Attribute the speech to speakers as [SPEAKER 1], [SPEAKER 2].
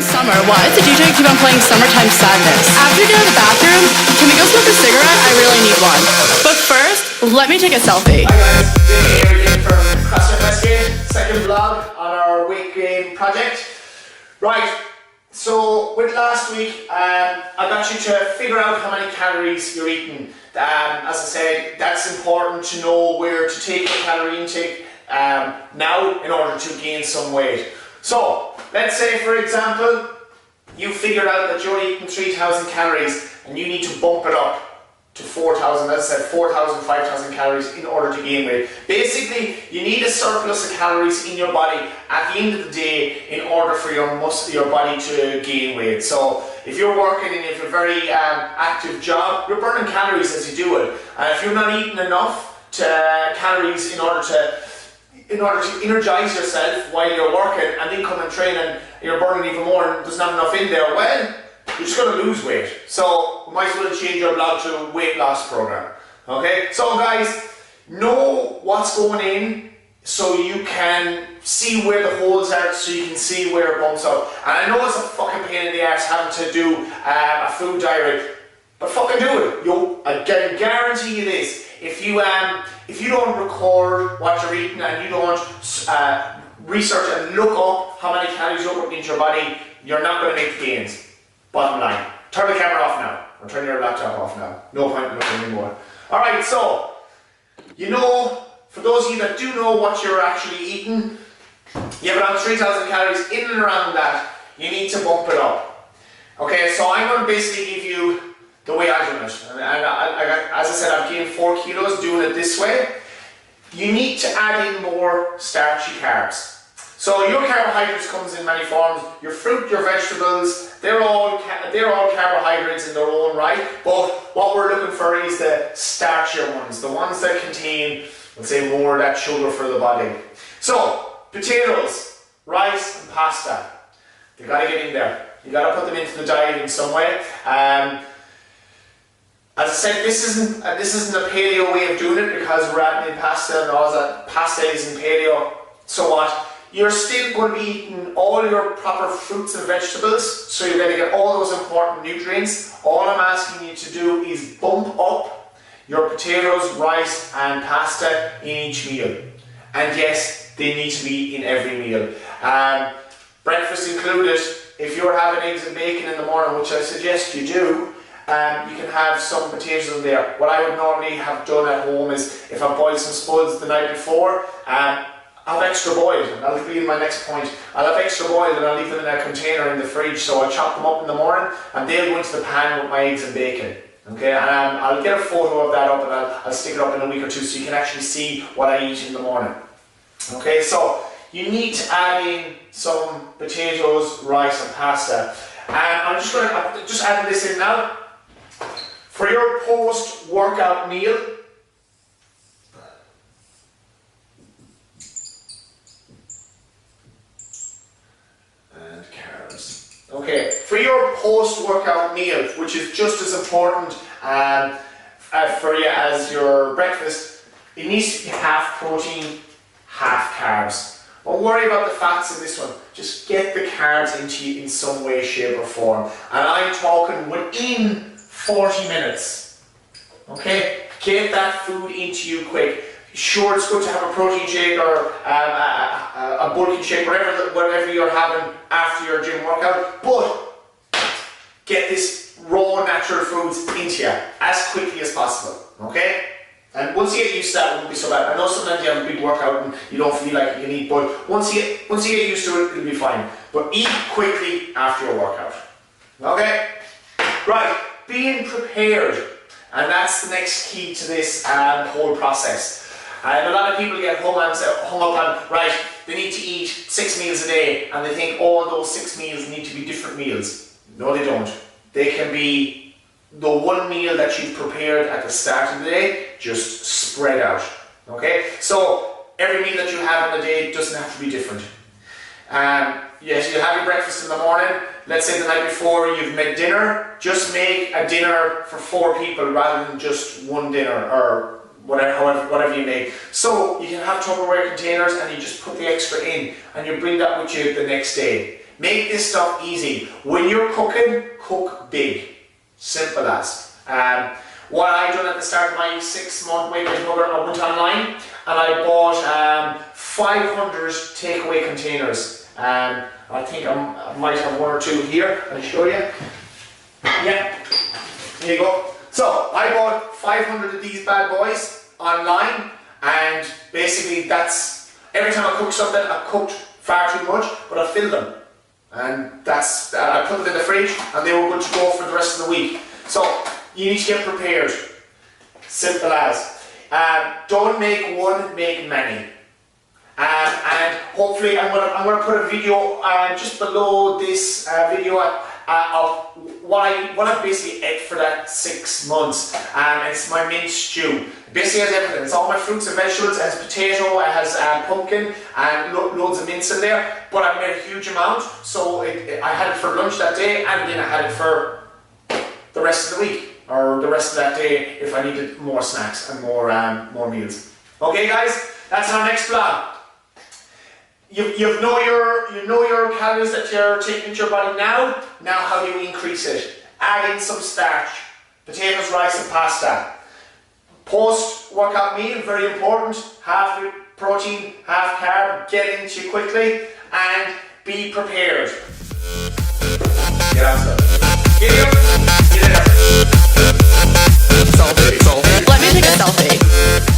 [SPEAKER 1] fucking summer. Why does the DJ keep on playing Summertime Sadness? After we get out of the bathroom, can we go smoke a cigarette? I really need one. But first, let me take a selfie.
[SPEAKER 2] Hi guys, Jimmy here again from CrossFit Westgate, second vlog on our weight gain project. Right, so with last week, I got you to figure out how many calories you're eating. As I said, that's important to know where to take your calorie intake now in order to gain some weight. So, let's say for example, you figured out that you're eating 3,000 calories and you need to bump it up to 4,000, as I said, 4,000, 5,000 calories in order to gain weight. Basically, you need a surplus of calories in your body at the end of the day in order for your body to gain weight. So, if you're working and you have a very active job, you're burning calories as you do it. And if you're not eating enough calories in order to energize yourself while you're working and then come and train and you're burning even more and there's not enough in there, well, you're just going to lose weight. So, we might as well change your blog to a weight loss program. Okay? So guys, know what's going in so you can see where the holes are, so you can see where it bumps up. And I know it's a fucking pain in the arse having to do a food diary, but fucking do it. I guarantee you this. If you don't record what you're eating and you don't research and look up how many calories you're putting into your body, you're not going to make the gains. Bottom line. Turn the camera off now, or turn your laptop off now. No point in looking anymore. Alright, so, for those of you that do know what you're actually eating, you have around 3,000 calories in and around that. You need to bump it up. Okay, so I'm going to basically give you the way I do it. And as I said, I've gained 4 kilos doing it this way. You need to add in more starchy carbs. So your carbohydrates comes in many forms. Your fruit, your vegetables, they're all carbohydrates in their own right. But what we're looking for is the starchier ones, the ones that contain, let's say, more of that sugar for the body. So potatoes, rice, and pasta. They got to get in there. You got to put them into the diet in some way. As I said, this isn't a paleo way of doing it because we're adding in pasta and all that. Pasta is in paleo. So what? You're still going to be eating all your proper fruits and vegetables, so you're going to get all those important nutrients. All I'm asking you to do is bump up your potatoes, rice and pasta in each meal. And yes, they need to be in every meal. Breakfast included. If you're having eggs and bacon in the morning, which I suggest you do, you can have some potatoes in there. What I would normally have done at home is, if I boiled some spuds the night before, I'll have extra boiled, and that'll be in my next point. I'll have extra boiled and I'll leave them in a container in the fridge, so I'll chop them up in the morning and they'll go into the pan with my eggs and bacon. Okay, and I'll get a photo of that up and I'll stick it up in a week or two so you can actually see what I eat in the morning. Okay, so you need to add in some potatoes, rice and pasta. And I'm just adding this in now. For your post-workout meal, okay, for your post-workout meal, which is just as important for you as your breakfast, it needs to be half protein, half carbs. Don't worry about the fats in this one. Just get the carbs into you in some way, shape or form. And I'm talking within 40 minutes. Okay? Get that food into you quick. Sure, it's good to have a protein shake or a bulking shake, whatever you're having after your gym workout, but get this raw natural foods into you as quickly as possible, okay? And once you get used to that, it won't be so bad. I know sometimes you have a big workout and you don't feel like you can eat, but once you get used to it, it'll be fine. But eat quickly after your workout, okay? Right, being prepared, and that's the next key to this whole process. A lot of people get hung up on, right, they need to eat 6 meals a day and they think all those 6 meals need to be different meals. No, they don't. They can be the one meal that you've prepared at the start of the day, just spread out. Okay? So, every meal that you have in the day doesn't have to be different. Yes, you have your breakfast in the morning. Let's say the night before you've made dinner. Just make a dinner for 4 people rather than just one dinner or whatever you make. So you can have Tupperware containers and you just put the extra in and you bring that with you the next day. Make this stuff easy. When you're cooking, cook big. Simple as. What I done at the start of my 6-month weight gain program, I went online and I bought 500 takeaway containers. I think I might have one or two here. I'll show you. Yeah, here you go. So I bought 500 of these bad boys online, and basically that's every time I cook something, I cooked far too much, but I filled them, and that's I put them in the fridge, and they were good to go for the rest of the week. So you need to get prepared. Simple as. Don't make one, make many. And hopefully I'm gonna put a video just below this video of what I basically ate for that 6 months. It's my mint stew. Basically has everything. It's all my fruits and vegetables. It has potato, it has pumpkin, and loads of mince in there. But I made a huge amount, so I had it for lunch that day, and then I had it for the rest of the week, or the rest of that day if I needed more snacks and more meals. Okay, guys, that's our next vlog. You know your calories that you're taking into your body now. Now how do you increase it? Add in some starch, potatoes, rice and pasta. Post-workout meal, very important. Half protein, half carb. Get into you quickly and be prepared. Get out there. Get here. Get there.
[SPEAKER 1] Selfie. Let me take a selfie.